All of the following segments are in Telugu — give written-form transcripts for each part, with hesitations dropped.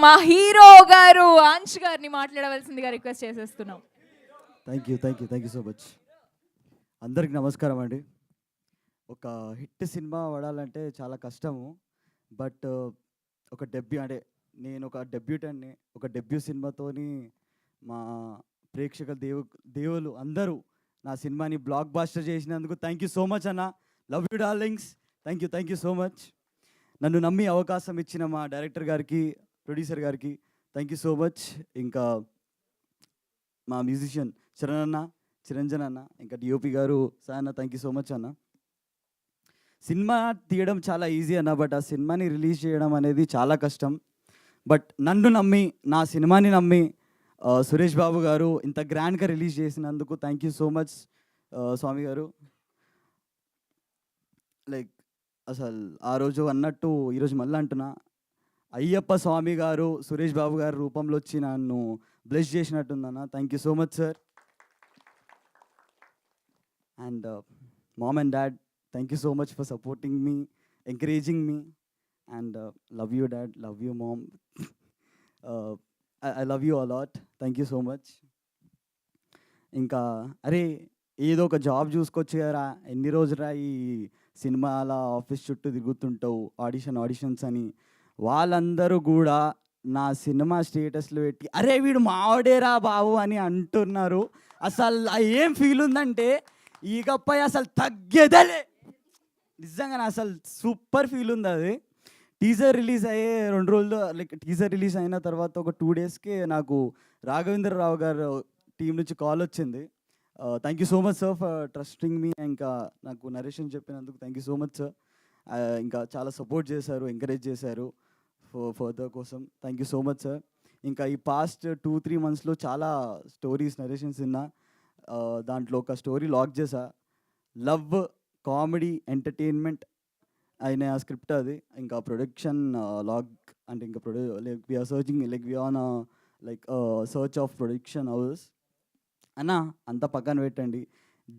మా హీరో గారు అంశ్ గారిని మాట్లాడవలసిందిగా రిక్వెస్ట్ చేసేస్తున్నాం. Thank you so much. అందరికి నమస్కారం అండి. ఒక హిట్ సినిమా పడాలంటే చాలా కష్టము. బట్ ఒక డెబ్యూ అంటే నేను ఒక డెబ్యూటెంట్ని. ఒక డెబ్యూ సినిమాతోని మా ప్రేక్షకుల దేవులు అందరూ నా సినిమాని బ్లాక్ బాస్టర్ చేసినందుకు థ్యాంక్ యూ సో మచ్ అన్న. Love you darlings. Thank you so much. నన్ను నమ్మి అవకాశం ఇచ్చిన మా డైరెక్టర్ గారికి, ప్రొడ్యూసర్ గారికి థ్యాంక్ యూ సో మచ్. ఇంకా మా మ్యూజిషియన్ చిరంజన్ అన్న, ఇంకా డిఓపి గారు సార్ అన్న, థ్యాంక్ యూ సో మచ్ అన్న. సినిమా తీయడం చాలా ఈజీ అన్న, బట్ ఆ సినిమాని రిలీజ్ చేయడం అనేది చాలా కష్టం. బట్ నన్ను నమ్మి, నా సినిమాని నమ్మి సురేష్ బాబు గారు ఇంత గ్రాండ్గా రిలీజ్ చేసినందుకు థ్యాంక్ యూ సో మచ్ స్వామి గారు. లైక్ అసలు ఆ రోజు అన్నట్టు ఈరోజు మళ్ళీ అంటున్నా, అయ్యప్ప స్వామి గారు సురేష్ బాబు గారు రూపంలో వచ్చి నన్ను బ్లెస్ చేసినట్టుందన్న. Thank you so much sir. And mom and dad, thank you so much for supporting me, encouraging me, and love you dad, love you mom. I love you a lot. Thank you so much. ఇంకా అరే ఏదో ఒక జాబ్ చూసుకోవచ్చు కదరా, ఎన్ని రోజురా ఈ సినిమాల ఆఫీస్ చుట్టూ తిరుగుతుంటావు ఆడిషన్స్ అని, వాళ్ళందరూ కూడా నా సినిమా స్టేటస్లో పెట్టి అరే వీడు మావాడేరా బాబు అని అంటున్నారు. అసలు ఏం ఫీల్ ఉందంటే ఈగపై అసలు తగ్గేదలే, నిజంగా అసలు సూపర్ ఫీల్ ఉంది. అది టీజర్ రిలీజ్ అయ్యే 2 రోజులు, లైక్ టీజర్ రిలీజ్ అయిన తర్వాత ఒక 2 డేస్కే నాకు రాఘవేంద్రరావు గారు టీం నుంచి కాల్ వచ్చింది. Thank you so much sir for trusting me. ఇంకా నాకు నరేషన్ చెప్పినందుకు thank you so much sir. ఇంకా చాలా సపోర్ట్ చేశారు, ఎంకరేజ్ చేశారు ఫర్దర్ కోసం. Thank you so much sir. ఇంకా ఈ పాస్ట్ 2-3 మంత్స్లో చాలా స్టోరీస్ నరేషన్స్ విన్నా. దాంట్లో ఒక స్టోరీ లాక్ చేశా, లవ్ కామెడీ ఎంటర్టైన్మెంట్ అయిన స్క్రిప్ట్ అది. ఇంకా ప్రొడక్షన్ లాగ్ అంటే ఇంకా like we are searching, like we on like search of production house అన్న. అంత పక్కన పెట్టండి,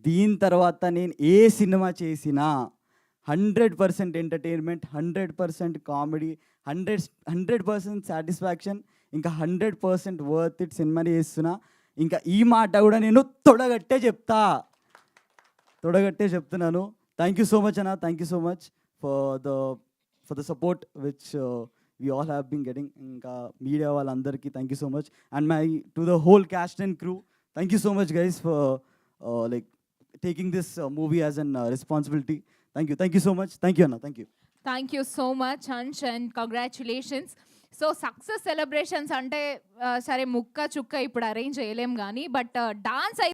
దీని తర్వాత నేను ఏ సినిమా చేసినా 100% ఎంటర్టైన్మెంట్, 100% కామెడీ, 100% సాటిస్ఫాక్షన్, ఇంకా 100% వర్త్ ఇట్ సినిమాని చేస్తున్నా. ఇంకా ఈ మాట కూడా నేను తొడగట్టే చెప్తున్నాను. థ్యాంక్ యూ సో మచ్ అన్న. Thank you so much for the support which we all have been getting. ఇంకా మీడియా వాళ్ళందరికీ thank you so much. And to the whole cast and crew, thank you so much guys for like taking this movie as an responsibility. Thank you so much. Thank you అన్న. Thank you so much Ansh and congratulations. So success celebrations అంటే సరే ముక్క చుక్క ఇప్పుడు అరేంజ్ చేయలేం కానీ, బట్ డాన్స్